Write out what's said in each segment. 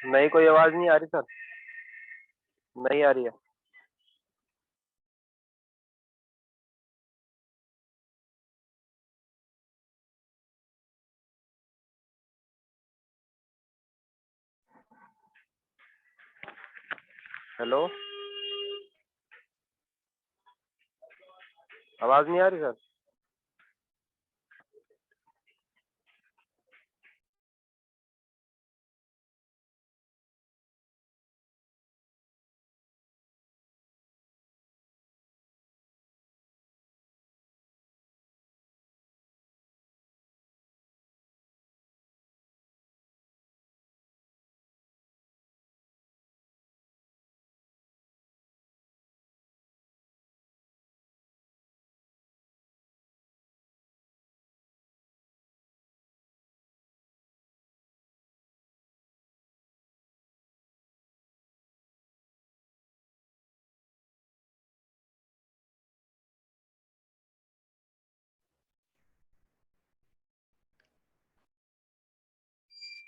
नहीं, कोई आवाज नहीं आ रही सर। नहीं आ रही है। हेलो, आवाज नहीं आ रही सर।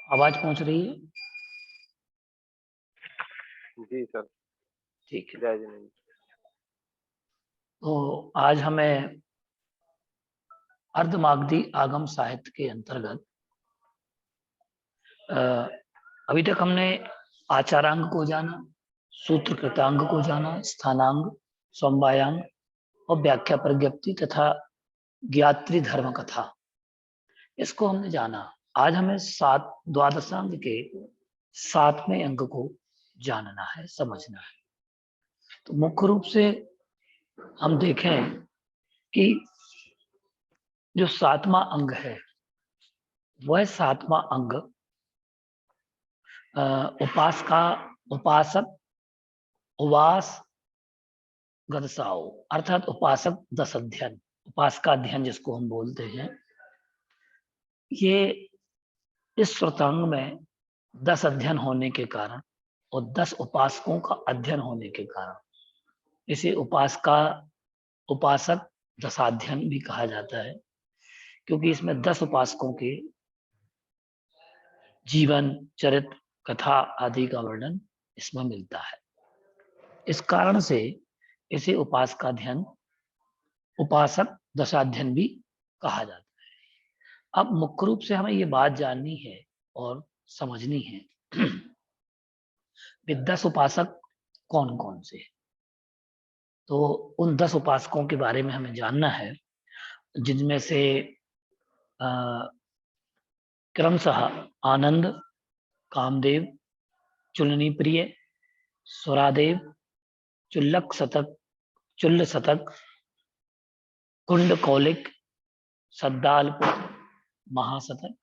आवाज पहुंच रही है? जी सर। ठीक है। जय जिनेन्द्र। तो आज हमें अर्धमागधी आगम साहित्य के अंतर्गत अभी तक हमने आचारांग को जाना, सूत्र कृतांग को जाना, स्थानांग, समवायांग और व्याख्या प्रज्ञप्ति तथा ज्ञात्री धर्म कथा, इसको हमने जाना। आज हमें द्वादशांग के 7वें अंक को जानना है, समझना है। तो मुख्य रूप से हम देखें कि जो 7वां अंग है वह 7वां अंग उपासक उवास गदसाओ अर्थात उपासक दस अध्ययन, उपासका अध्ययन जिसको हम बोलते हैं, ये इस श्रुतांग में 10 अध्ययन होने के कारण और 10 उपासकों का अध्ययन होने के कारण इसे उपासक दशाध्ययन भी कहा जाता है, क्योंकि इसमें 10 उपासकों के जीवन, चरित्र, कथा आदि का वर्णन इसमें मिलता है। इस कारण से इसे उपासकाध्ययन, उपासक दशाध्ययन भी कहा जाता है। अब मुख्य रूप से हमें ये बात जाननी है और समझनी है कि 10 उपासक कौन कौन से हैं। तो उन 10 उपासकों के बारे में हमें जानना है, जिनमें से क्रमशः आनंद, कामदेव, चुलनी प्रिय, सुरादेव, चुल्लक शतक, चुल्ल शतक, कुंड कौलिक, सद्दालपुत्र, महाशतक,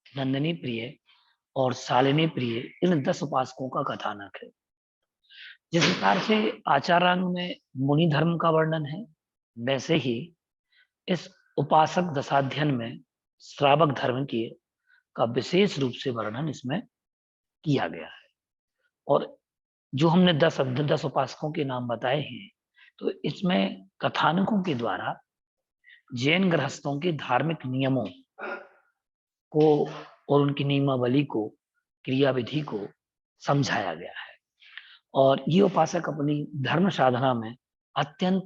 नंदिनी प्रिय और शालिनी प्रिय, इन 10 उपासकों का कथानक है। जिस प्रकार से आचारांग में मुनि धर्म का वर्णन है, वैसे ही इस उपासक दशाध्ययन में श्रावक धर्म की का विशेष रूप से वर्णन इसमें किया गया है। और जो हमने 10 उपासकों के नाम बताए हैं, तो इसमें कथानकों के द्वारा जैन गृहस्थों के धार्मिक नियमों को और उनकी नियमावली को, क्रियाविधि को समझाया गया है। और ये उपासक अपनी धर्म साधना में अत्यंत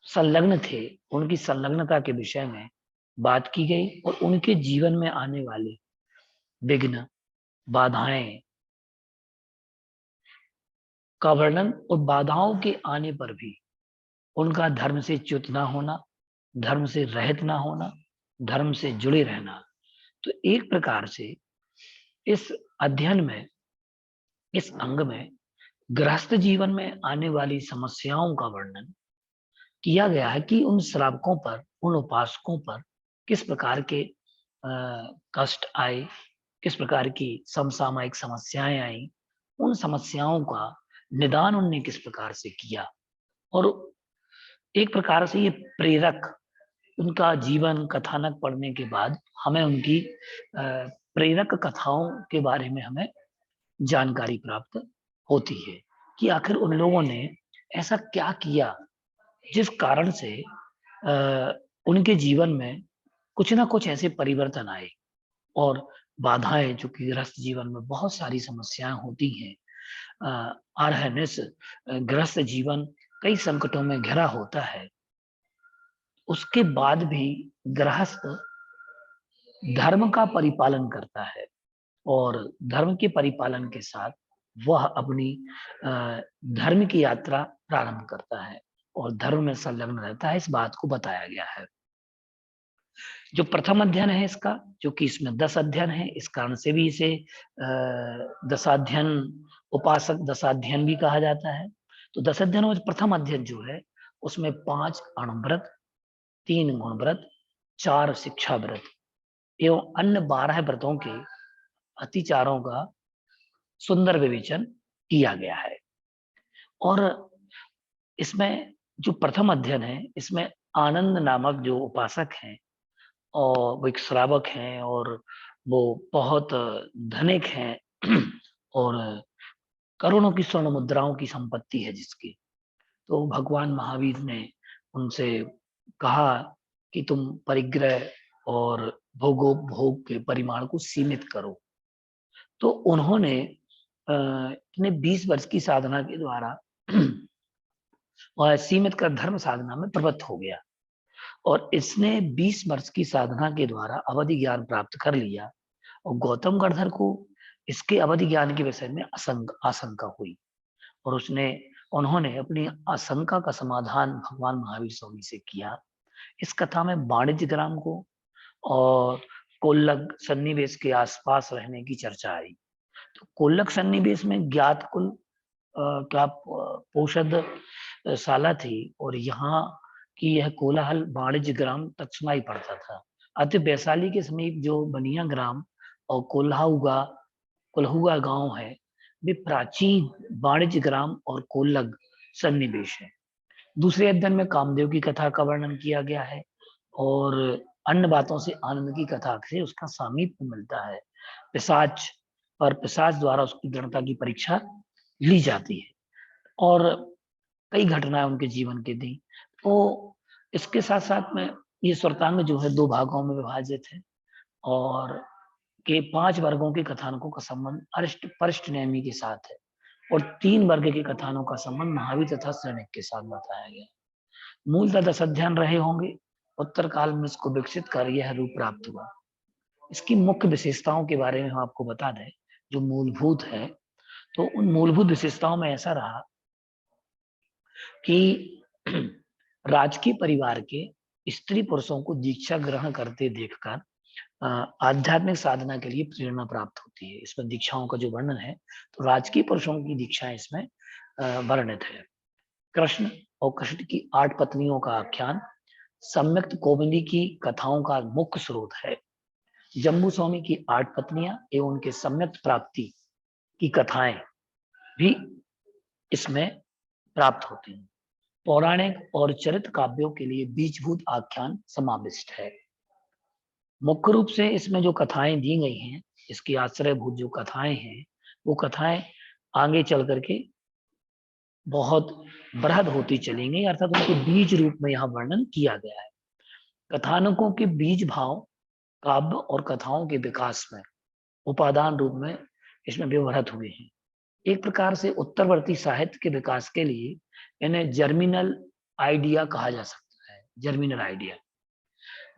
संलग्न थे। उनकी संलग्नता के विषय में बात की गई और उनके जीवन में आने वाले विघ्न, बाधाएं का वर्णन और बाधाओं के आने पर भी उनका धर्म से च्युत ना होना, धर्म से रहित ना होना, धर्म से जुड़े रहना। तो एक प्रकार से इस अध्ययन में, इस अंग में गृहस्थ जीवन में आने वाली समस्याओं का वर्णन किया गया है कि उन श्रावकों पर, उन उपासकों पर किस प्रकार के कष्ट आए, किस प्रकार की समसामयिक समस्याएं आई, उन समस्याओं का निदान उनने किस प्रकार से किया। और एक प्रकार से ये प्रेरक, उनका जीवन कथानक पढ़ने के बाद हमें उनकी प्रेरक कथाओं के बारे में हमें जानकारी प्राप्त होती है कि आखिर उन लोगों ने ऐसा क्या किया जिस कारण से उनके जीवन में कुछ ना कुछ ऐसे परिवर्तन आए और बाधाएं, जो कि गृहस्थ जीवन में बहुत सारी समस्याएं होती हैं। अरहनिस गृहस्थ जीवन कई संकटों में घिरा होता है। उसके बाद भी गृहस्थ धर्म का परिपालन करता है और धर्म के परिपालन के साथ वह अपनी धर्म की यात्रा प्रारंभ करता है और धर्म में संलग्न रहता है। इस बात को बताया गया है। जो प्रथम अध्ययन है इसका, जो कि इसमें 10 अध्ययन है, इस कारण से भी इसे दशाध्ययन, उपासक दशाध्ययन भी कहा जाता है। तो 10 अध्ययन में प्रथम अध्ययन जो है उसमें 5 अणुव्रत, 3 गुणव्रत, 4 शिक्षा व्रत एवं अन्य 12 व्रतों के अतिचारों का सुंदर विवेचन किया गया है। और इसमें जो प्रथम अध्ययन है, इसमें आनंद नामक जो उपासक हैं और वो एक श्रावक हैं और वो बहुत धनिक हैं और करोड़ों की स्वर्ण मुद्राओं की संपत्ति है जिसकी। तो भगवान महावीर ने उनसे कहा कि तुम परिग्रह और भोगोपभोग के परिमाण को सीमित करो। तो उन्होंने अपने 20 वर्ष की साधना के द्वारा और सीमित कर धर्म साधना में प्रवृत्त हो गया और इसने 20 वर्ष की साधना के द्वारा अवधि ज्ञान प्राप्त कर लिया और गौतम गणधर को इसके अवधि ज्ञान के विषय में आशंका हुई और उन्होंने अपनी आशंका का समाधान भगवान महावीर स्वामी से किया। इस कथा में वाणिज्य ग्राम को और कोल्लक सन्निवेश के आसपास रहने की चर्चा आई। तो कोल्लक सन्निवेश में ज्ञात कुल क्या पोषद शाला थी और यहाँ की यह कोलाहल वाणिज्य ग्राम तक सुनाई पड़ता था। अतः वैशाली के समीप जो बनिया ग्राम और कोल्हुआ गांव है, वे प्राचीन वाणिज्य ग्राम और कोल्लक सन्निवेश है। दूसरे अध्ययन में कामदेव की कथा का वर्णन किया गया है और अन्य बातों से आनंद की कथा से उसका सामीप्य मिलता है। पिशाच द्वारा उसकी दृढ़ता की परीक्षा ली जाती है और कई घटनाएं उनके जीवन के दी। तो इसके साथ साथ में ये स्वरतांग जो है 2 भागों में विभाजित है और के 5 वर्गों के कथानकों का संबंध अरिष्ट परिष्ट नेमी के साथ है और 3 वर्ग के कथानों का संबंध महावीर तथा श्रेणिक के साथ बताया गया। मूलतः 10 अध्ययन रहे होंगे, उत्तर काल में इसको विकसित कर यह रूप प्राप्त हुआ। इसकी मुख्य विशेषताओं के बारे में हम आपको बता दें जो मूलभूत है। तो उन मूलभूत विशेषताओं में ऐसा रहा कि राजकीय परिवार के स्त्री पुरुषों को दीक्षा ग्रहण करते देखकर आध्यात्मिक साधना के लिए प्रेरणा प्राप्त होती है। इसमें दीक्षाओं का जो वर्णन है तो राजकीय पुरुषों की दीक्षाएं इसमें वर्णित है। कृष्ण और कृष्ण की 8 पत्नियों का आख्यान सम्यक्त कौमुदी की कथाओं का मुख्य स्रोत है। जम्बू स्वामी की 8 पत्नियां एवं उनके सम्यक्त प्राप्ति की कथाएं भी इसमें प्राप्त होती हैं। पौराणिक और चरित्र काव्यों के लिए बीजभूत आख्यान समाविष्ट है। मुख्य रूप से इसमें जो कथाएं दी गई हैं, इसकी आश्रयभूत जो कथाएं हैं, वो कथाएं आगे चल करके बहुत बृहद होती चलेंगी, अर्थात उनके बीज रूप में यहाँ वर्णन किया गया है। कथानकों के बीज भाव काव्य और कथाओं के विकास में उपादान रूप में इसमें व्यवहृत हुए हैं। एक प्रकार से उत्तरवर्ती साहित्य के विकास के लिए इन्हें जर्मिनल आइडिया कहा जा सकता है। जर्मिनल आइडिया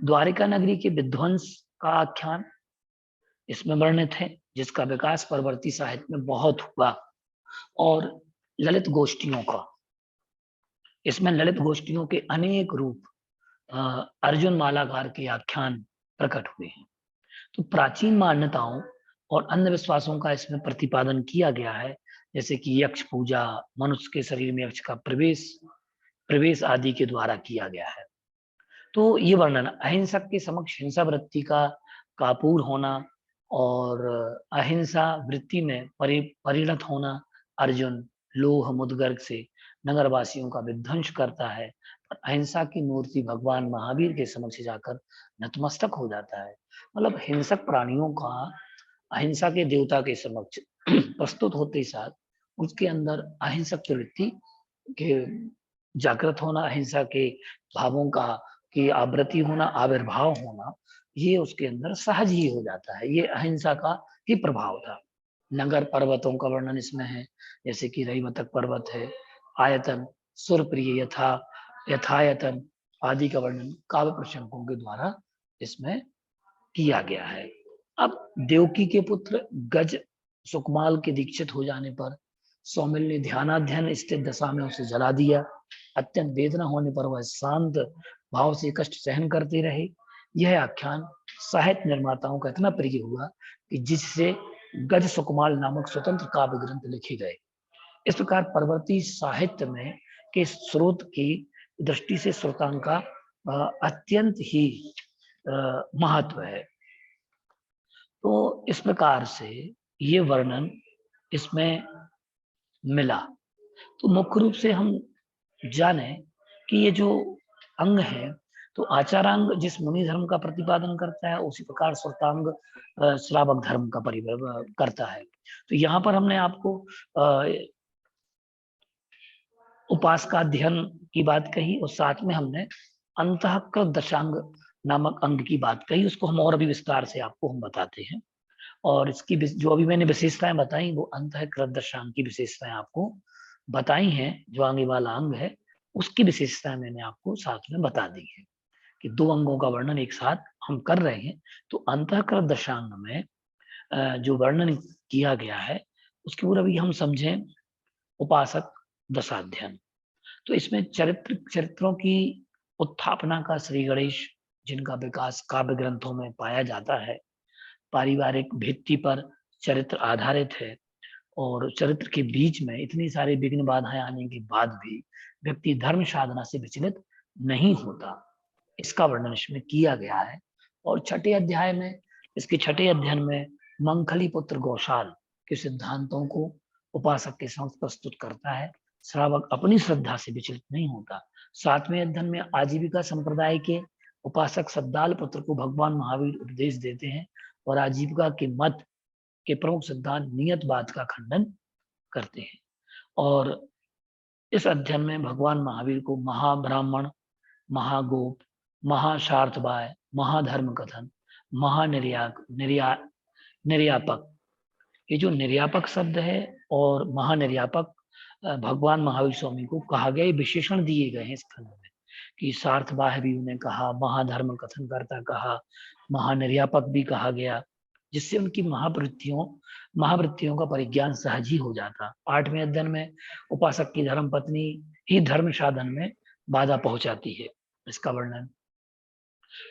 द्वारिका नगरी के विध्वंस का आख्यान इसमें वर्णित है, जिसका विकास परवर्ती साहित्य में बहुत हुआ और ललित गोष्ठियों का, इसमें ललित गोष्ठियों के अनेक रूप अर्जुन मालाकार के आख्यान प्रकट हुए हैं। तो प्राचीन मान्यताओं और अंधविश्वासों का इसमें प्रतिपादन किया गया है, जैसे कि यक्ष पूजा, मनुष्य के शरीर में यक्ष का प्रवेश आदि के द्वारा किया गया है। तो ये वर्णन अहिंसक के समक्ष हिंसा वृत्ति का कापूर होना और अहिंसा वृत्ति में परिणत होना। अर्जुन लोह मुद्गर्ग से नगरवासियों का विध्वंस करता है, पर अहिंसा की मूर्ति भगवान महावीर के समक्ष जाकर नतमस्तक हो जाता है। मतलब हिंसक प्राणियों का अहिंसा के देवता के समक्ष प्रस्तुत होते साथ उसके अंदर अहिंसक प्रवृत्ति के जागृत होना, अहिंसा के भावों का कि आवृत्ति होना, आविर्भाव होना, ये उसके अंदर सहज ही हो जाता है। ये अहिंसा का ही प्रभाव था। नगर पर्वतों का वर्णन इसमें है, जैसे कि रैवतक पर्वत है। आयतन, सुरप्रिय, यथायतन आदि का वर्णन काव्य प्रसंगों के द्वारा इसमें किया गया है। अब देवकी के पुत्र गज सुकमाल के दीक्षित हो जाने पर सौमिल ने ध्यानाध्ययन स्थित दशा में उसे जला दिया। अत्यंत वेदना होने पर वह शांत भाव से कष्ट सहन करते रहे। यह आख्यान साहित्य निर्माताओं का इतना प्रिय हुआ कि जिससे गज सुकमाल नामक स्वतंत्र काव्य ग्रंथ लिखे गए। इस प्रकार परवर्ती साहित्य में के स्रोत की दृष्टि से श्रोतांग का अत्यंत ही महत्व है। तो इस प्रकार से ये वर्णन इसमें मिला। तो मुख्य रूप से हम जाने कि ये जो अंग है, तो आचारांग जिस मुनि धर्म का प्रतिपादन करता है, उसी प्रकार श्रोतांग श्रावक धर्म का करता है। तो यहाँ पर हमने आपको उपासकाध्ययन की बात कही और साथ में हमने अंतःकृत दशांग नामक अंग की बात कही। उसको हम और अभी विस्तार से आपको हम बताते हैं। और इसकी जो अभी मैंने विशेषताएं बताई, वो अंतःकृत दशांग की विशेषताएं आपको बताई हैं। जो आगे वाला अंग है उसकी विशेषताएं मैंने आपको साथ में बता दी है कि दो अंगों का वर्णन एक साथ हम कर रहे हैं। तो अंतःकृत दशांग में जो वर्णन किया गया है उसके ऊपर अभी हम समझें उपासक दशाध्ययन। तो इसमें चरित्रों की उत्थापना का श्री गणेश, जिनका विकास काव्य ग्रंथों में पाया जाता है, पारिवारिक भित्ति पर चरित्र आधारित है और चरित्र के बीच में इतनी सारी विघ्न बाधाएं आने के बाद भी व्यक्ति धर्म साधना से विचलित नहीं होता, इसका वर्णन इसमें किया गया है। और छठे अध्याय में, इसके छठे अध्ययन में मंखली पुत्र गौशाल के सिद्धांतों को उपासक के समक्ष प्रस्तुत करता है। श्रावक अपनी श्रद्धा से विचलित नहीं होता। सातवें अध्ययन में आजीविका संप्रदाय के उपासक सद्दाल पुत्र को भगवान महावीर उपदेश देते हैं और आजीविका के मत के प्रमुख सिद्धांत नियतवाद का खंडन करते हैं। और इस अध्ययन में भगवान महावीर को महाब्राह्मण, महागोप, महाशार्तबाय, महाधर्म कथन, निर्यापक, ये जो निर्यापक शब्द है और महानिर्यापक भगवान महावीर स्वामी को कहा गया, विशेषण दिए गए हैं इस खंड में कि सार्थबाह भी उन्हें कहा, महाधर्म कथन करता कहा, महानिर्यापक भी कहा गया, जिससे उनकी महावृत्तियों का परिज्ञान सहज ही हो जाता। आठवें अध्ययन में उपासक की धर्म पत्नी ही धर्म साधन में बाधा पहुंचाती है, इसका वर्णन।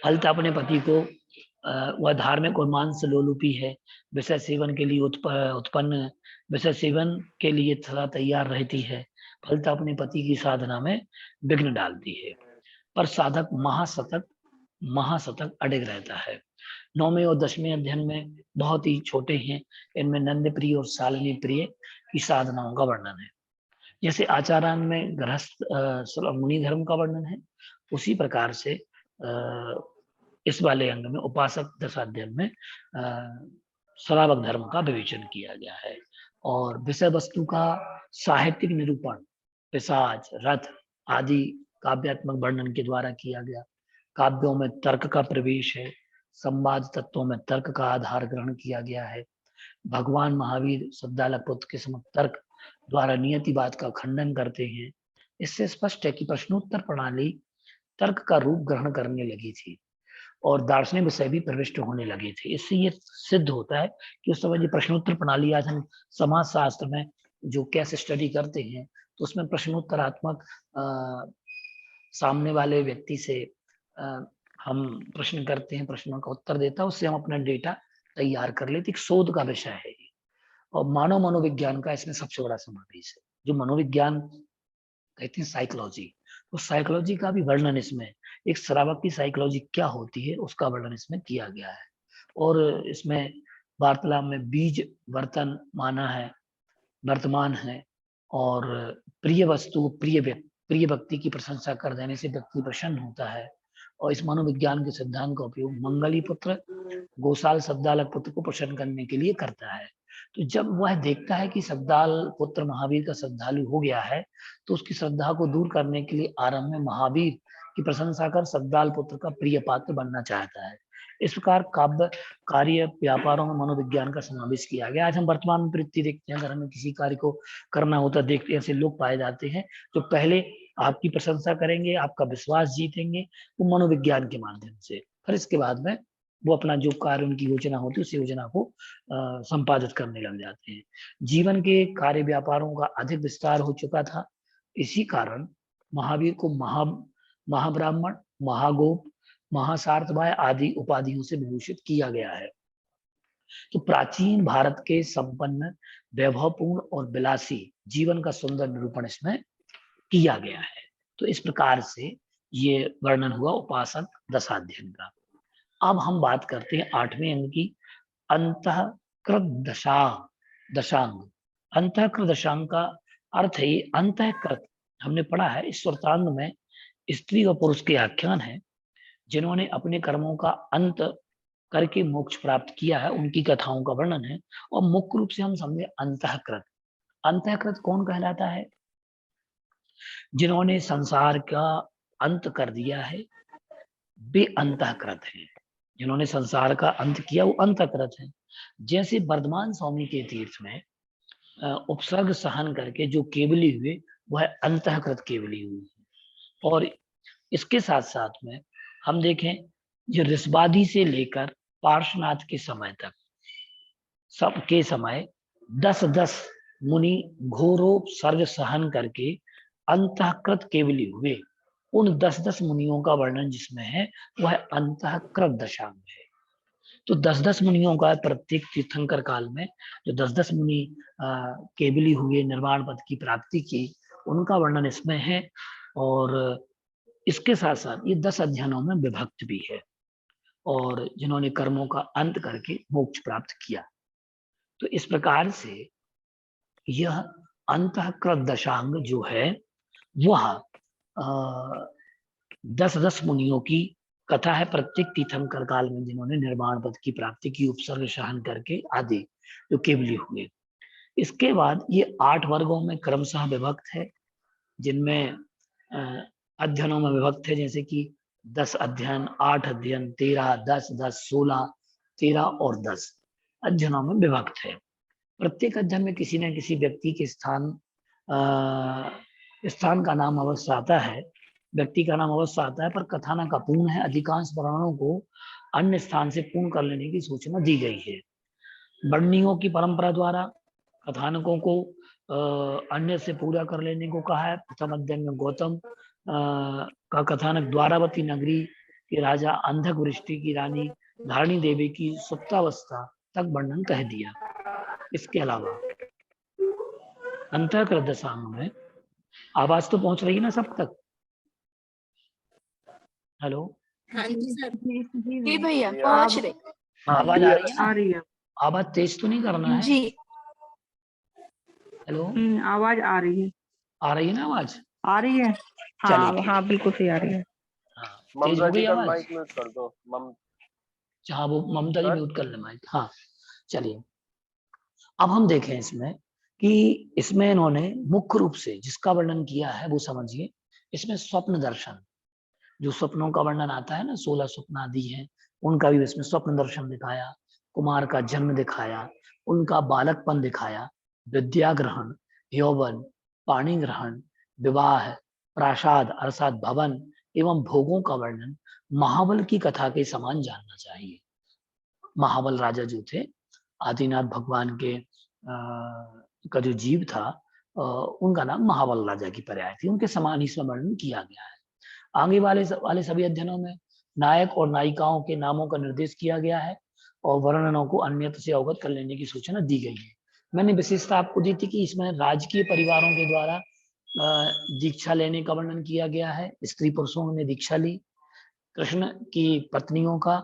फलता अपने पति को वह धार्मिक और मांस लोलुपी है, विषय सेवन के लिए उत्पन्न विषय सेवन के लिए सदा तैयार रहती है, फलता अपने पति की साधना में विघ्न डालती है। पर साधक महासतक अडिग रहता है। 9वें और 10वें अध्ययन में बहुत ही छोटे हैं, इनमें नंद प्रिय और शालिनी प्रिय की साधनाओं का वर्णन है। जैसे आचारांग में गृहस्थ मुनि धर्म का वर्णन है, उसी प्रकार से इस वाले अंग में उपासक दशाध्ययन में श्रावक धर्म का विवेचन किया गया है। और विषय वस्तु का साहित्यिक निरूपण पिशाच, रथ आदि काव्यात्मक वर्णन के द्वारा किया गया। काव्यों में तर्क का प्रवेश है, संवाद तत्वों में तर्क का आधार ग्रहण किया गया है। भगवान महावीर सद्दालक पुत्र के समक्ष तर्क द्वारा नियतिवाद का खंडन करते हैं। इससे स्पष्ट है कि प्रश्नोत्तर प्रणाली तर्क का रूप ग्रहण करने लगी थी और दार्शनिक विषय भी प्रविष्ट होने लगे थे। इससे ये सिद्ध होता है कि उस समय जो प्रश्नोत्तर प्रणाली, आज हम समाज शास्त्र में जो केस स्टडी करते हैं तो उसमें प्रश्नोत्तरात्मक सामने वाले व्यक्ति से हम प्रश्न करते हैं, प्रश्नों का उत्तर देता है, उससे हम अपना डेटा तैयार कर लेते। एक शोध का विषय है और मानव मनोविज्ञान का इसमें सबसे बड़ा समावेश है। जो मनोविज्ञान कहते हैं साइकोलॉजी, तो साइकोलॉजी का भी वर्णन इसमें, एक श्रावक की साइकोलॉजी क्या होती है उसका वर्णन इसमें किया गया है। और इसमें वार्तालाप में बीज वर्तमान है और प्रिय वस्तु प्रिय व्यक्ति की प्रशंसा कर देने से व्यक्ति प्रसन्न होता है। और इस मनोविज्ञान के सिद्धांत का उपयोग मंगली पुत्र गोसाल सद्दालक पुत्र को प्रसन्न करने के लिए करता है। तो जब वह देखता है कि सद्दाल पुत्र महावीर का श्रद्धालु हो गया है, तो उसकी श्रद्धा को दूर करने के लिए आरंभ में महावीर की प्रशंसा कर सद्दाल पुत्र का प्रिय पात्र बनना चाहता है। इस प्रकार काव्य कार्य व्यापारों में मनोविज्ञान का समावेश किया गया। आज हम वर्तमान में प्रवृत्ति देखते हैं, अगर हमें किसी कार्य को करना होता देखते हैं, ऐसे लोग पाए जाते हैं जो पहले आपकी प्रशंसा करेंगे, आपका विश्वास जीतेंगे वो मनोविज्ञान के माध्यम से, फिर इसके बाद में वो अपना जो कार्य उनकी योजना होती है उस योजना को संपादित करने लग जाते हैं। जीवन के कार्य व्यापारों का अधिक विस्तार हो चुका था, इसी कारण महावीर को महाब्राह्मण, महागोप, महासार्थभाय आदि उपाधियों से विभूषित किया गया है। तो प्राचीन भारत के संपन्न, वैभवपूर्ण और विलासी जीवन का सुंदर निरूपण इसमें किया गया है। तो इस प्रकार से ये वर्णन हुआ उपासक दशाध्ययन का। अब हम बात करते हैं 8वें अंग की, अंतःकृत दशांग। अंतःकृत दशांग का अर्थ है अंतःकृत। हमने पढ़ा है इस स्वरतांग में स्त्री और पुरुष के आख्यान है, जिन्होंने अपने कर्मों का अंत करके मोक्ष प्राप्त किया है, उनकी कथाओं का वर्णन है। और मुख्य रूप से हम समझे अंतःकृत। अंतःकृत कौन कहलाता है? जिन्होंने संसार का अंत कर दिया है वे अंतःकृत हैं। जिन्होंने संसार का अंत किया वो अंतःकृत हैं। जैसे वर्धमान स्वामी के तीर्थ में उपसर्ग सहन करके जो केवली हुए वह अंतःकृत केवली हुई। और इसके साथ साथ में हम देखें जो ऋषवादी से लेकर पार्श्वनाथ के समय तक सबके समय 10-10 मुनि घोरोपसर्ग सहन करके अंतःकृत केवली हुए। उन 10-10 मुनियों का वर्णन जिसमें है वह अंतःकृत दशांग है। तो 10-10 मुनियों का प्रत्येक तीर्थंकर काल में जो 10-10 मुनि केवली हुए, निर्वाण पद की प्राप्ति की, उनका वर्णन इसमें है। और इसके साथ साथ ये 10 अध्ययनों में विभक्त भी है, और जिन्होंने कर्मों का अंत करके मोक्ष प्राप्त किया। तो इस प्रकार से यह अंतःकृत दशांग जो है वह 10-10 मुनियों की कथा है, प्रत्येक तीर्थंकर काल में जिन्होंने निर्वाण पद की प्राप्ति की, उपसर्ग सहन करके आदि जो केवली हुए। इसके बाद ये 8 वर्गों में क्रमशः विभक्त है, जिनमें अध्ययनों में विभक्त है, जैसे कि 10 अध्ययन, 8 अध्ययन, 13, 10, 10, 16, 13 और 10 अध्ययनों में विभक्त है। प्रत्येक अध्ययन में किसी न किसी व्यक्ति के स्थान का नाम अवश्य आता है, व्यक्ति का नाम अवश्य आता है, पर कथानक अपूर्ण है। अधिकांश वर्णनों को अन्य स्थान से पूर्ण कर लेने की सूचना दी गई है। वर्णियों की परंपरा द्वारा कथानकों को अन्य से पूरा कर लेने को कहा है। प्रथम अध्ययन में गौतम का कथानक द्वारावती नगरी के राजा अंधक वृष्टि की रानी धारणी देवी की सुप्तावस्था तक वर्णन कह दिया। इसके अलावा अंतःकृत दशांग में आवाज तो पहुंच रही है ना सब तक? हेलो, हाँ जी सर। जी भैया पहुंच रहे। आवाज आ रही है ना? आ रही है। आवाज तेज तो नहीं करना है? जी हेलो, आवाज आ रही है। आ रही है ना आवाज? आ रही है। हाँ हाँ बिल्कुल सही आ रही है। हाँ, तेज ममता हो जी गई का आवाज? माइक म्यूट कर दो। हाँ वो ममता जी सर? म्यूट कर ले माइक। हाँ चलिए, अब हम देखें इसमें कि इसमें इन्होंने मुख्य रूप से जिसका वर्णन किया है वो समझिए। इसमें स्वप्न दर्शन, जो स्वप्नों का वर्णन आता है ना, 16 स्वप्न आदि हैं, उनका भी इसमें स्वप्न दर्शन दिखाया। कुमार का जन्म दिखाया, उनका बालकपन दिखाया, विद्या ग्रहण, यौवन, पाणी ग्रहण, विवाह, प्रासाद अर्थात भवन एवं भोगों का वर्णन महाबल की कथा के समान जानना चाहिए। महाबल राजा जो थे, आदिनाथ भगवान के का जो जीव था, उनका नाम महाबल राजा की पर्याय थी, उनके समान इसमें वर्णन किया गया है। आगे वाले सभी अध्ययनों में नायक और नायिकाओं के नामों का निर्देश किया गया है और वर्णनों को अन्यत्र से अवगत कर लेने की सूचना दी गई है। मैंने विशेषता आपको दी थी कि इसमें राजकीय परिवारों के द्वारा दीक्षा लेने का वर्णन किया गया है। स्त्री पुरुषों ने दीक्षा ली, कृष्ण की पत्नियों का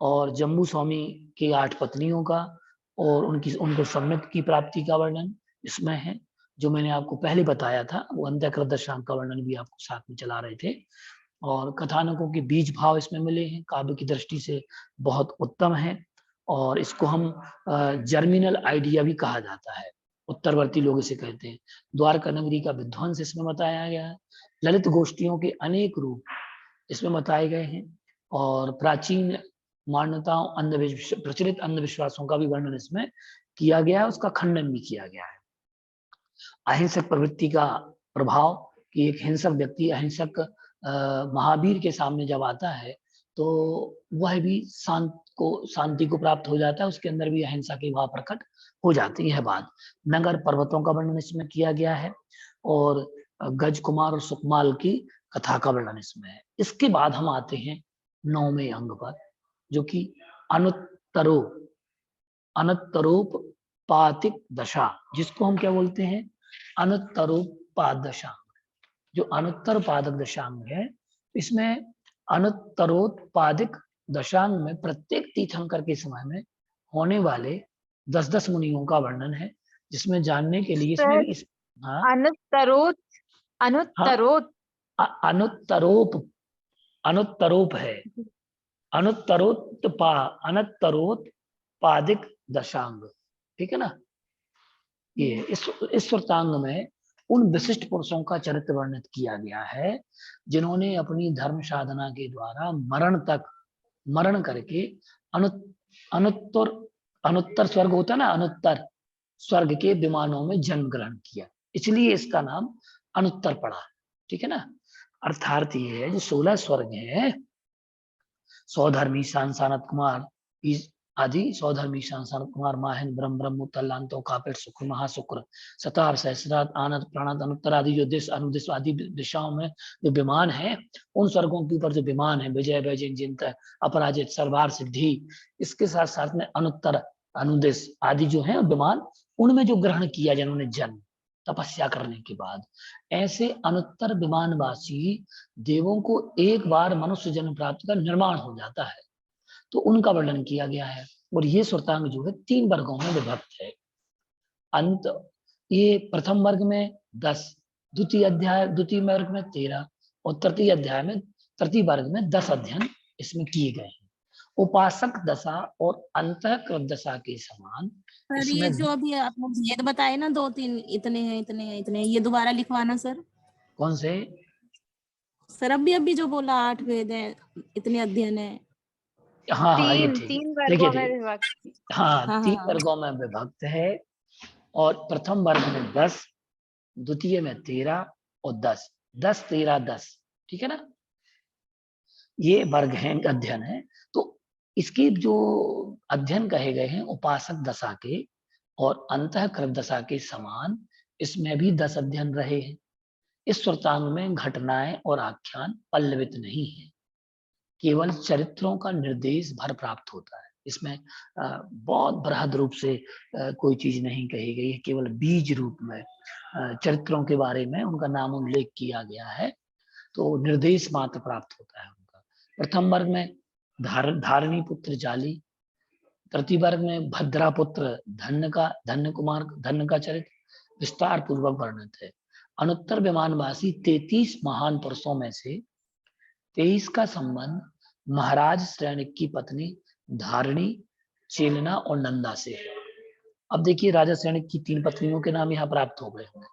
और जम्बू स्वामी की 8 पत्नियों का और उनको सम्यक की प्राप्ति का वर्णन इसमें है। जो मैंने आपको पहले बताया था वो अंतःकृत दशांग का वर्णन भी आपको साथ में चला रहे थे। और कथानकों के बीज भाव इसमें मिले हैं, काव्य की दृष्टि से बहुत उत्तम है। और इसको हम जर्मिनल आइडिया भी कहा जाता है, उत्तरवर्ती लोग इसे कहते हैं। द्वारका नगरी का विध्वंस इसमें बताया गया है। ललित गोष्ठियों के अनेक रूप इसमें बताए गए हैं। और प्राचीन मान्यताओं, प्रचलित अंधविश्वासों का भी वर्णन इसमें किया गया है, उसका खंडन भी किया गया है। अहिंसक प्रवृत्ति का प्रभाव, कि एक हिंसक व्यक्ति, अहिंसक महावीर के सामने जब आता है तो वह भी शांति को प्राप्त हो जाता है, उसके अंदर भी अहिंसा के भाव प्रकट हो जाती है। बात नगर पर्वतों का वर्णन इसमें किया गया है, और गज कुमार और सुकमाल की कथा का वर्णन इसमें है। इसके बाद हम आते हैं 9वें अंग पर, जो कि अनुत्तरोपातिक दशा, जिसको हम क्या बोलते हैं, अनुत्तरोपाद दशा। जो अनुत्तर पादक दशांग है, इसमें अनुत्तरोत्पादिक दशांग में प्रत्येक तीर्थंकर के समय में होने वाले 10-10 मुनियों का वर्णन है, जिसमें जानने के लिए इसमें भी अनुत्तरोत अनुत्तरोत अनुत्तरोप है, अनुत्तरोत्पादिक दशांग, ठीक है ना। ये इस श्रुतांग में उन विशिष्ट पुरुषों का चरित्र वर्णित किया गया है, जिन्होंने अपनी धर्म साधना के द्वारा मरण करके अनुत्तर स्वर्ग होता है ना, अनुत्तर स्वर्ग के विमानों में जन्म ग्रहण किया, इसलिए इसका नाम अनुत्तर पड़ा, ठीक है ना। अर्थात ये है जो 16 स्वर्ग है, सौधर्मी सांसानत कुमार आदि, सौधर्मी सांसानत कुमार, माहिन, ब्रह्म, ब्रह्म, तल्लांतो, कापिट, शुक्र, महाशुक्र, सतार, सहस्रात, आनंद, प्राणात, अनुत्तर आदि जो दिश अनुदिश आदि दिशाओं में जो विमान है, उन स्वर्गों के ऊपर जो विमान है, विजय, वैजयंत, जिंत, अपराजित, सर्वार, सिद्धि, इसके साथ साथ में अनुत्तर, अनुदिश आदि जो है विमान, उनमें जो ग्रहण किया जिन्होंने जन्म तपस्या करने के बाद, ऐसे अनुत्तर विमानवासी देवों को एक बार मनुष्य जन्म प्राप्त कर निर्माण हो जाता है, तो उनका वर्णन किया गया है। और ये श्रुतांग जो है 3 वर्गों में विभक्त है। अंत ये प्रथम वर्ग में 10, द्वितीय वर्ग में 13, और तृतीय वर्ग में 10 अध्ययन इसमें किए गए हैं। उपासक दशा और अंतःकृत दशा के समान सर ये जो अभी आपने भेद बताए ना 2-3, इतने हैं इतने हैं इतने हैं, ये दोबारा लिखवाना सर। कौन से सर? अभी जो बोला 8 वेद है, इतने अध्ययन है। हाँ, ये ठीक, 3 वर्गों में विभक्त। हाँ, 3 वर्गों में विभक्त है, और प्रथम वर्ग में 10, द्वितीय में 13 और 10, 10, 13, 10, ठीक है ना। ये वर्ग है, अध्ययन है। तो इसके जो अध्ययन कहे गए हैं उपासक दशा के और अंतःकृत दशा के समान, इसमें भी 10 अध्ययन रहे हैं। इस श्रुतांग में घटनाएं और आख्यान पल्लवित नहीं है, केवल चरित्रों का निर्देश भर प्राप्त होता है। इसमें बहुत बृहद रूप से कोई चीज नहीं कही गई है, केवल बीज रूप में चरित्रों के बारे में उनका नाम उल्लेख किया गया है, तो निर्देश मात्र प्राप्त होता है उनका। प्रथम वर्ग में धारणी पुत्र जाली, तृतीय वर्ग में भद्रा पुत्र धन्य का चरित्र विस्तार पूर्वक वर्णित है। अनुत्तर विमानवासी 33 महान पुरुषों में से 23 का संबंध महाराज श्रेणिक की पत्नी धारणी, चेलना और नंदा से है। अब देखिए राजा श्रेणिक की 3 पत्नियों के नाम यहाँ प्राप्त हो गए होंगे,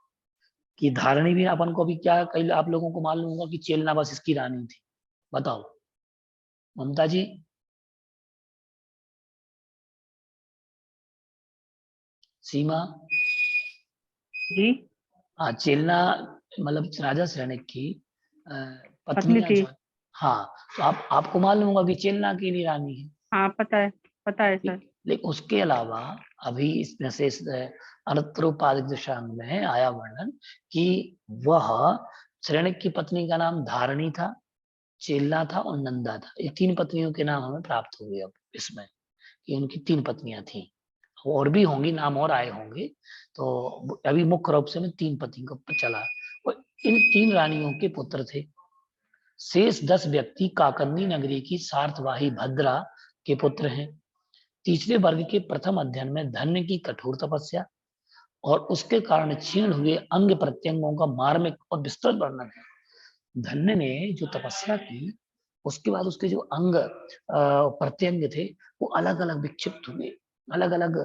कि धारणी भी अपन को भी क्या कई आप लोगों को मालूम होगा कि चेलना बस इसकी रानी थी। बताओ ममता जी। सीमा जी। हाँ, चेलना मतलब राजा श्रेणिक की पत्नी थी। हाँ, तो आपको मालूम होगा कि चेलना की भी रानी है। हाँ पता है सर। लेकिन उसके अलावा अभी इसमें से अनुत्तरोपादिक दशांग में आया वर्णन कि वह श्रेणिक की पत्नी का नाम धारणी था, चेलना था और नंदा था। ये 3 पत्नियों के नाम हमें प्राप्त हुए अब इसमें, कि उनकी 3 पत्नियां थी, और भी होंगी, नाम और आए होंगे, तो अभी मुख्य रूप से 3 पत्नियों को चला। और इन 3 रानियों के पुत्र थे। शेष 10 व्यक्ति काकंदी नगरी की सार्थवाही भद्रा के पुत्र हैं। तीसरे वर्ग के प्रथम अध्ययन में धन्य की कठोर तपस्या और उसके कारण क्षीण हुए अंग प्रत्यंगों का मार्मिक और विस्तृत वर्णन है। धन्य ने जो तपस्या की, उसके बाद उसके जो अंग प्रत्यंग थे वो अलग अलग विक्षिप्त हुए, अलग अलग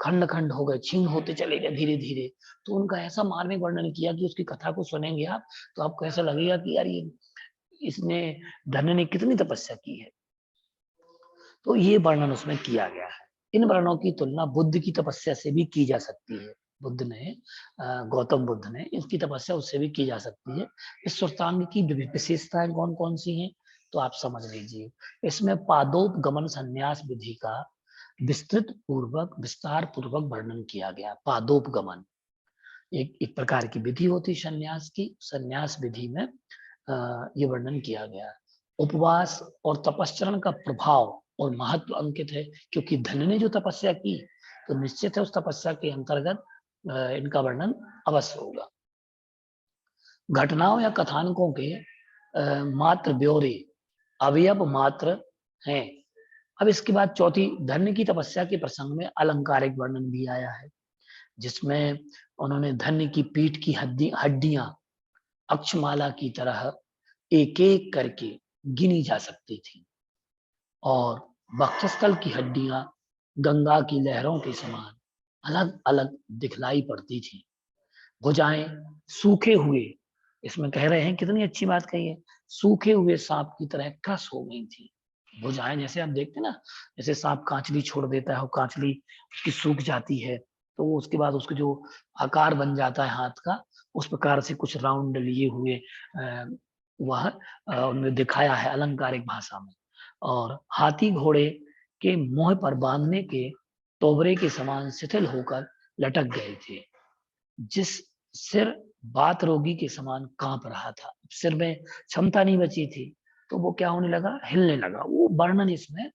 खंड खंड हो गए, क्षीण होते चले गए धीरे धीरे। तो उनका ऐसा मार्मिक वर्णन किया कि उसकी कथा को सुनेंगे आप तो आपको ऐसा लगेगा कि यार ये इसने धन्य ने कितनी तपस्या की है, तो ये वर्णन उसमें किया गया है। इन वर्णनों की तुलना बुद्ध की तपस्या से भी की जा सकती है। बुद्ध ने गौतम बुद्ध ने इसकी तपस्या उससे भी की जा सकती है। इस सुरतांग की विशेषताएं कौन कौन सी हैं, तो आप समझ लीजिए। इसमें पादोपगमन संन्यास विधि का विस्तार पूर्वक वर्णन किया गया। पादोपगमन एक प्रकार की विधि होती संन्यास की। संन्यास विधि में ये वर्णन किया गया। उपवास और तपश्चरण का प्रभाव और महत्व अंकित है, क्योंकि धन्य ने जो तपस्या की तो निश्चित है उस तपस्या के अंतर्गत इनका वर्णन अवश्य होगा। घटनाओं या कथानकों के मात्र ब्यौरे अवयव मात्र हैं। अब इसके बाद चौथी, धन्य की तपस्या के प्रसंग में अलंकारिक वर्णन भी आया है, जिसमें उन्होंने धन्य की पीठ की हड्डियां अक्षमाला की तरह एक एक करके गिनी जा सकती थी और वक्षस्थल की हड्डियां गंगा की लहरों के समान अलग अलग दिखलाई पड़ती थी। भुजाएं सूखे हुए, इसमें कह रहे हैं कितनी अच्छी बात कही है, सूखे हुए सांप की तरह क्रस हो गई थी। भुजाएं जैसे आप देखते ना, जैसे सांप कांचली छोड़ देता है और कांचली उसकी सूख जाती है तो उसके बाद उसका जो आकार बन जाता है हाथ का, उस प्रकार से कुछ राउंड लिए हुए वह उन्होंने दिखाया है अलंकारिक भाषा में। और हाथी घोड़े के मुंह पर बांधने के तोबरे के समान शिथिल होकर लटक गए थे। जिस सिर बात रोगी के समान कांप रहा था, सिर में क्षमता नहीं बची थी तो वो क्या होने लगा, हिलने लगा। वो वर्णन इसमें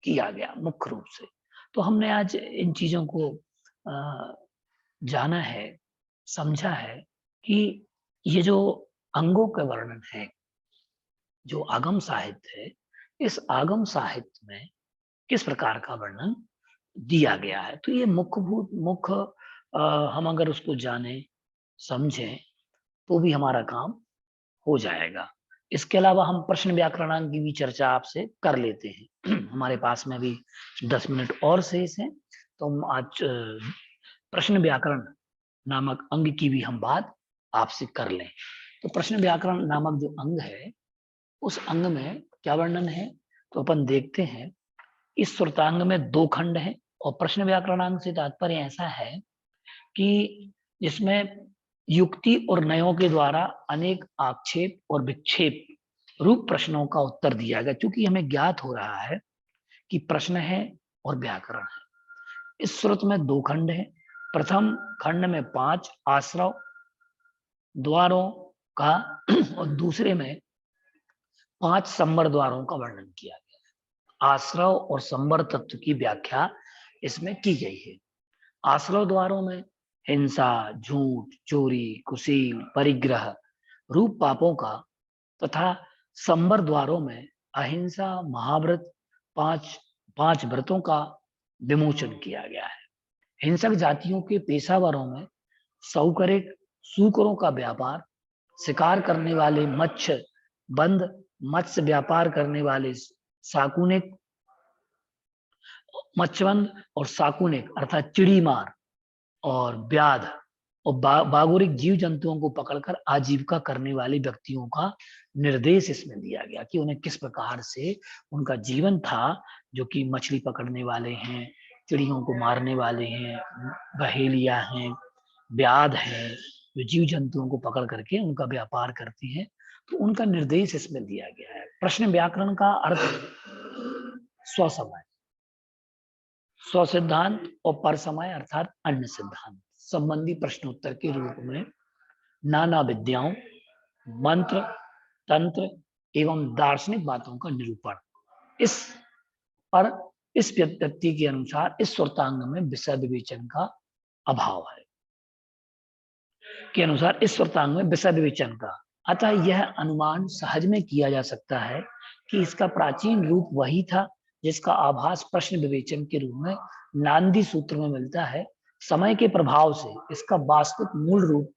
किया गया मुख्य रूप से। तो हमने आज इन चीजों को जाना है, समझा है कि ये जो अंगों का वर्णन है, जो आगम साहित्य है, इस आगम साहित्य में किस प्रकार का वर्णन दिया गया है। तो ये मुख्य हम अगर उसको जाने समझें तो भी हमारा काम हो जाएगा। इसके अलावा हम प्रश्न व्याकरणांक की भी चर्चा आपसे कर लेते हैं। हमारे पास में भी 10 मिनट और शेष है, तो हम आज प्रश्न व्याकरण नामक अंग की भी हम बात आपसे कर लें। तो प्रश्न व्याकरण नामक जो अंग है, उस अंग में क्या वर्णन है, तो अपन देखते हैं। इस श्रुतांग में 2 खंड हैं और प्रश्न व्याकरणांग से तात्पर्य ऐसा है कि जिसमें युक्ति और नयों के द्वारा अनेक आक्षेप और विक्षेप रूप प्रश्नों का उत्तर दिया गया। क्योंकि हमें ज्ञात हो रहा है कि प्रश्न है और व्याकरण है। इस श्रुत में 2 खंड हैं। प्रथम खंड में 5 आश्रव द्वारों का और दूसरे में 5 संवर द्वारों का वर्णन किया गया है। आश्रव और संवर तत्व की व्याख्या इसमें की गई है। आश्रव द्वारों में हिंसा, झूठ, चोरी, कुशील, परिग्रह रूप पापों का तथा संवर द्वारों में अहिंसा, महाव्रत, 5 व्रतों का विमोचन किया गया है। हिंसक जातियों के पेशावरों में सौकरिक सूकरों का व्यापार, शिकार करने वाले मत्स्य व्यापार करने वाले शाकुनिक, मत्स्यबंद और शाकुनिक अर्थात चिड़ीमार और व्याध और बागुरिक जीव जंतुओं को पकड़कर आजीविका करने वाले व्यक्तियों का निर्देश इसमें दिया गया कि उन्हें किस प्रकार से उनका जीवन था, जो कि मछली पकड़ने वाले हैं, चिड़ियों को मारने वाले हैं, बहेलिया हैं, व्याध हैं, जो जीव जंतुओं को पकड़ करके उनका व्यापार करते हैं, तो उनका निर्देश इसमें दिया गया है। प्रश्न व्याकरण का अर्थ स्वसमय, स्व सिद्धांत और पर समय अर्थात अन्य सिद्धांत संबंधी प्रश्नोत्तर के रूप में नाना विद्याओं, मंत्र, तंत्र एवं दार्शनिक बातों का निरूपण। इस व्युत्पत्ति के अनुसार इस श्रुतांग में विषय विवेचन का अभाव है, के अनुसार इस श्रुतांग में विषय विवेचन का, अतः यह अनुमान सहज में किया जा सकता है कि इसका प्राचीन रूप वही था जिसका आभास प्रश्न विवेचन के रूप में नांदी सूत्र में मिलता है। समय के प्रभाव से इसका वास्तविक मूल रूप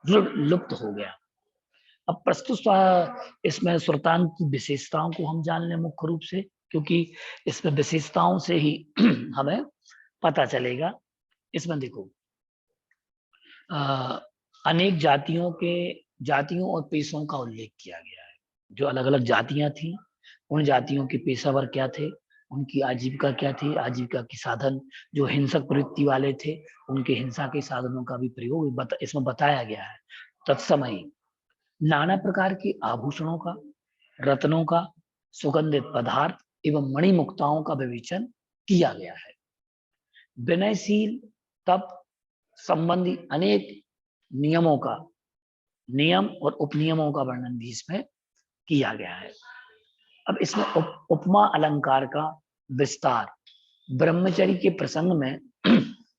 लुप्त हो गया। अब प्रस्तुत इसमें श्रुतांग की विशेषताओं को हम जान लें मुख्य रूप से, क्योंकि इसमें विशेषताओं से ही हमें पता चलेगा। इसमें देखो अनेक जातियों और पेशों का उल्लेख किया गया है। जो अलग अलग जातियां थी, उन जातियों के पेशावर क्या थे, उनकी आजीविका क्या थी, आजीविका के साधन, जो हिंसक प्रवृत्ति वाले थे उनके हिंसा के साधनों का भी प्रयोग इसमें बताया गया है। तत्समय नाना प्रकार के आभूषणों का, रत्नों का, सुगंधित पदार्थ एवं मणिमुक्ताओं का विवेचन किया गया है। विनयशील तप संबंधी अनेक नियमों का, नियम और उपनियमों का वर्णन भी इसमें किया गया है। अब इसमें उपमा अलंकार का विस्तार, ब्रह्मचर्य के प्रसंग में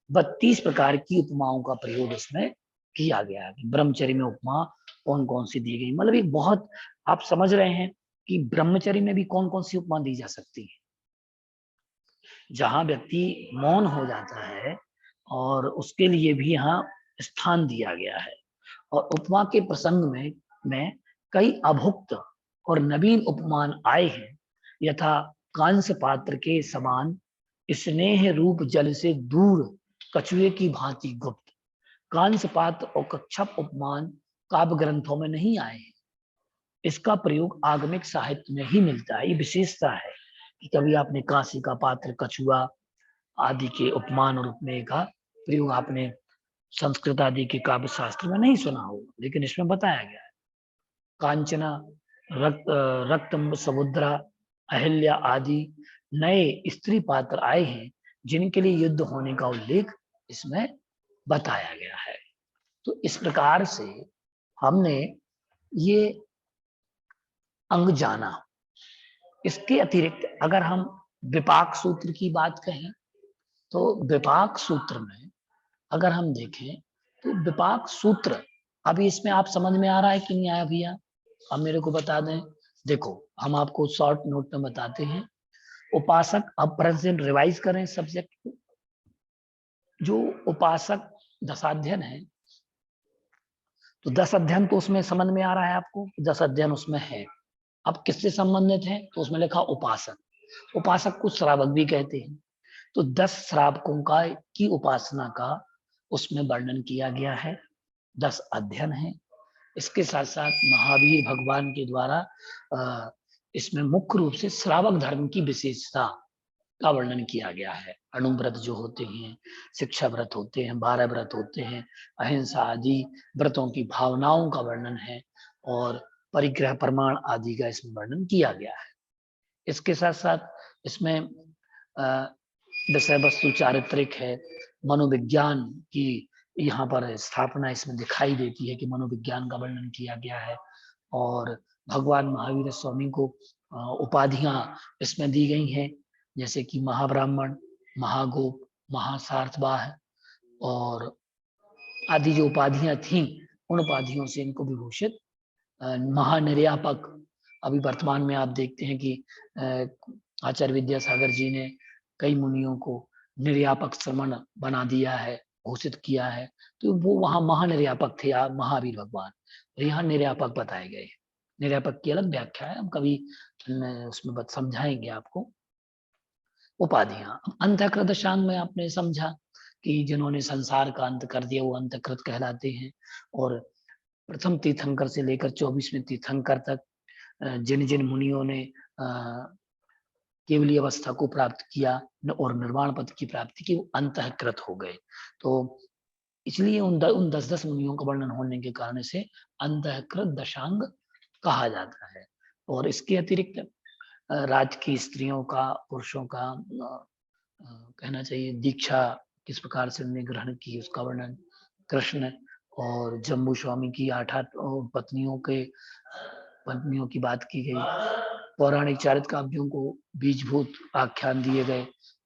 32 प्रकार की उपमाओं का प्रयोग इसमें किया गया है। ब्रह्मचर्य में उपमा कौन कौन सी दी गई, मतलब एक बहुत, आप समझ रहे हैं कि ब्रह्मचर्य में भी कौन कौन सी उपमा दी जा सकती है। जहां व्यक्ति मौन हो जाता है और उसके लिए भी यहाँ स्थान दिया गया है। और उपमा के प्रसंग में कई अभुक्त और नवीन उपमान आए हैं, यथा कांस पात्र के समान स्नेह रूप जल से दूर कछुए की भांति गुप्त। कांस पात्र और कच्छप उपमान काव्य ग्रंथों में नहीं आए हैं, इसका प्रयोग आगमिक साहित्य में ही मिलता है। ये विशेषता है कि कभी आपने कांसी का पात्र, कछुआ आदि के उपमान और उपमेय का प्रयोग आपने संस्कृत आदि के काव्य शास्त्र में नहीं सुना होगा, लेकिन इसमें बताया गया है। कांचना, रक्त समुद्रा, अहिल्या आदि नए स्त्री पात्र आए हैं जिनके लिए युद्ध होने का उल्लेख इसमें बताया गया है। तो इस प्रकार से हमने ये अंग जाना। इसके अतिरिक्त अगर हम विपाक सूत्र की बात कहें तो विपाक सूत्र में अगर हम देखें तो विपाक सूत्र, अभी इसमें आप समझ में आ रहा है कि नहीं आया भैया, अब मेरे को बता दें। देखो हम आपको शॉर्ट नोट में बताते हैं। उपासक, अब प्रेजेंट रिवाइज करें सब्जेक्ट को। जो उपासक दशाध्ययन है, तो 10 अध्ययन तो उसमें समझ में आ रहा है आपको, 10 अध्ययन उसमें है। अब किससे संबंधित है, तो उसमें लिखा उपासक। उपासक को श्रावक भी कहते हैं। तो 10 श्रावकों का की उपासना का उसमें वर्णन किया गया है, 10 अध्ययन है। इसके साथ साथ महावीर भगवान के द्वारा इसमें मुख्य रूप से श्रावक धर्म की विशेषता का वर्णन किया गया है। अणुव्रत जो होते हैं, शिक्षा व्रत होते हैं, 12 व्रत होते हैं, अहिंसा आदि व्रतों की भावनाओं का वर्णन है और परिग्रह प्रमाण आदि का इसमें वर्णन किया गया है। इसके साथ साथ इसमें विषय वस्तु चारित्रिक है, मनोविज्ञान की यहाँ पर स्थापना इसमें दिखाई देती है कि मनोविज्ञान का वर्णन किया गया है। और भगवान महावीर स्वामी को उपाधियां इसमें दी गई हैं, जैसे कि महाब्राह्मण, महागोप, महासार्थवाह और आदि जो उपाधियां थीं, उन उपाधियों से इनको विभूषित महानिर्यापक। अभी वर्तमान में आप देखते हैं कि आचार्य विद्यासागर जी ने कई मुनियों को निर्यापक श्रमण बना दिया है, घोषित किया है। तो वो वहां महानिर्यापक थे महावीर भगवान, और यहाँ निर्यापक बताए गए। निर्यापक की अलग व्याख्या है, हम कभी उसमें समझाएंगे आपको। उपाधियां, अंतःकृत दशांग में आपने समझा कि जिन्होंने संसार का अंत कर दिया वो अंतःकृत कहलाते हैं। और प्रथम तीर्थंकर से लेकर 24वें तीर्थंकर तक जिन जिन मुनियों ने केवली अवस्था को प्राप्त किया और निर्वाण पद की प्राप्ति की, वो अंतःकृत हो गए। तो इसलिए उन 10 मुनियों का वर्णन होने के कारण से अंतःकृत दशांग कहा जाता है। और इसके अतिरिक्त राज की स्त्रियों का, पुरुषों का कहना चाहिए, दीक्षा किस प्रकार से उन्होंने ग्रहण की उसका वर्णन, कृष्ण और जम्बू स्वामी की 8 पत्नियों की बात की गई। पौराणिक चारित्र काव्यों को बीजभूत आख्यान दिए गए,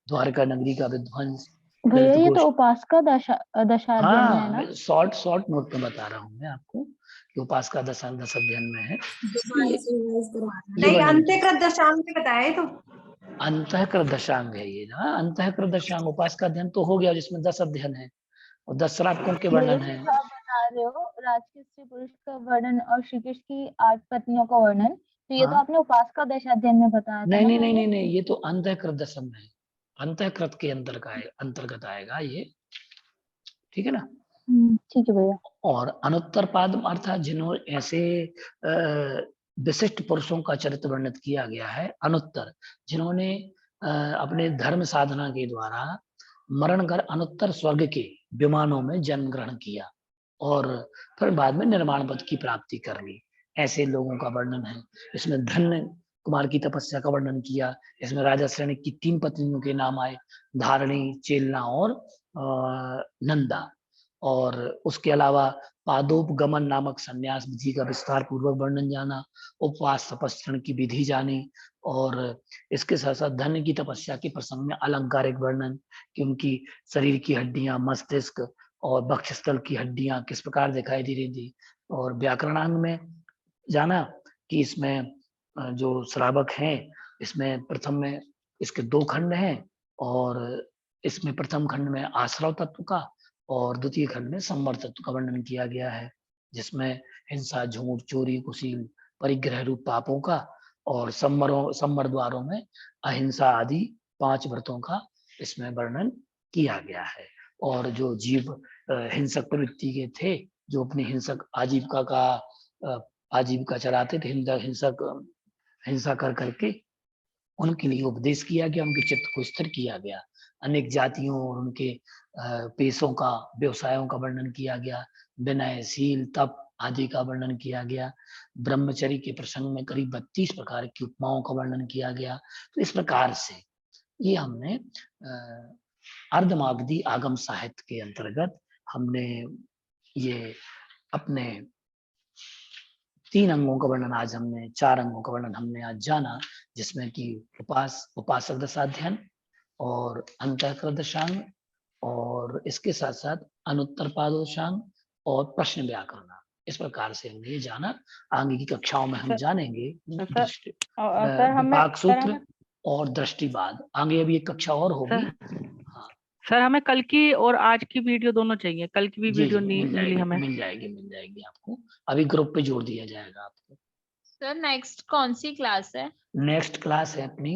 द्वारका नगरी का विध्वंस। भैया ये तो उपासका दशाध्ययन है ना? शॉर्ट नोट में बता रहा हूँ मैं आपको कि उपासका दशाध्ययन में है। नहीं, अंतःकृत दशांग में बताए तो अंतःकृत दशांग है ये ना, अंतःकृत दशांग। उपासका अध्ययन तो हो गया जिसमें 10 अध्ययन है और 10 श्रावकों के वर्णन है। आप बता रहे हो राज के स्त्री पुरुष का वर्णन और श्री कृष्ण की 8 पत्नियों का वर्णन, तो ये तो आपने उपासका दशाध्ययन में बताया था। नहीं, ये तो अंतःकृत दशम में है, अंतःकृत के अंतर्गत आएगा ये, ठीक है ना? ठीक है भैया। और अनुत्तर पाद अर्थात जिन्होंने ऐसे विशिष्ट पुरुषों का चरित्र वर्णित किया गया है। अनुत्तर, जिन्होंने अपने धर्म साधना के द्वारा मरण कर अनुत्तर स्वर्ग के विमानों में जन्म ग्रहण किया और फिर बाद में निर्वाण पद की प्राप्ति कर ली, ऐसे लोगों का वर्णन है। इसमें धन्य कुमार की तपस्या का वर्णन किया। इसमें राजा श्रेणी की 3 पत्नियों के नाम आए, धारणी, चेलना और नंदा। और उसके अलावा पादोपगमन नामक संन्यास विधि का विस्तार पूर्वक वर्णन जाना, उपवास तपस्या की विधि जानी, और इसके साथ साथ धन्य की तपस्या के प्रसंग में अलंकारिक वर्णन कि उनकी शरीर की हड्डियां, मस्तिष्क और वक्षस्थल की हड्डियां किस प्रकार दिखाई दे रही थी। और व्याकरणांग में जाना कि इसमें जो श्रावक हैं, इसमें प्रथम में इसके 2 खंड हैं और इसमें प्रथम खंड में आश्रव तत्व का और द्वितीय खंड में संवर तत्व का वर्णन किया गया है, जिसमें हिंसा, झूठ, चोरी, कुशील, परिग्रह रूप पापों का और संवर द्वारों में अहिंसा आदि 5 व्रतों का इसमें वर्णन किया गया है। और जो जीव हिंसक प्रवृत्ति के थे, जो अपनी हिंसक आजीविका चलाते थे, हिंसा कर करके उनके लिए उपदेश किया गया, उनके चित्त को स्थिर किया गया। अनेक जातियों और उनके पेशों का, व्यवसायों का वर्णन किया गया। विनय, शील, तप आदि का वर्णन किया गया। ब्रह्मचर्य के प्रसंग में करीब 32 प्रकार की उपमाओं का वर्णन किया गया। तो इस प्रकार से ये हमने अर्धमागधी आगम साहित्य के अंतर्गत हमने ये अपने 3 अंगों का वर्णन आज हमने 4 अंगों का वर्णन हमने आज जाना, जिसमें कि उपासक दशाध्ययन और अंतःकर दशांग और इसके साथ साथ अनुत्तर पादोशांग और प्रश्न व्याकरण। इस प्रकार से हमने ये जाना। आगे की कक्षाओं में हम जानेंगे विपाक सूत्र और दृष्टिवाद। आगे अभी एक कक्षा और होगी। हाँ सर, हमें कल की और आज की वीडियो दोनों चाहिए। कल की भी वीडियो नहीं मिली हमें। मिल जाएगी आपको, अभी ग्रुप पे जोड़ दिया जाएगा आपको। सर नेक्स्ट कौन सी क्लास है? नेक्स्ट क्लास है अपनी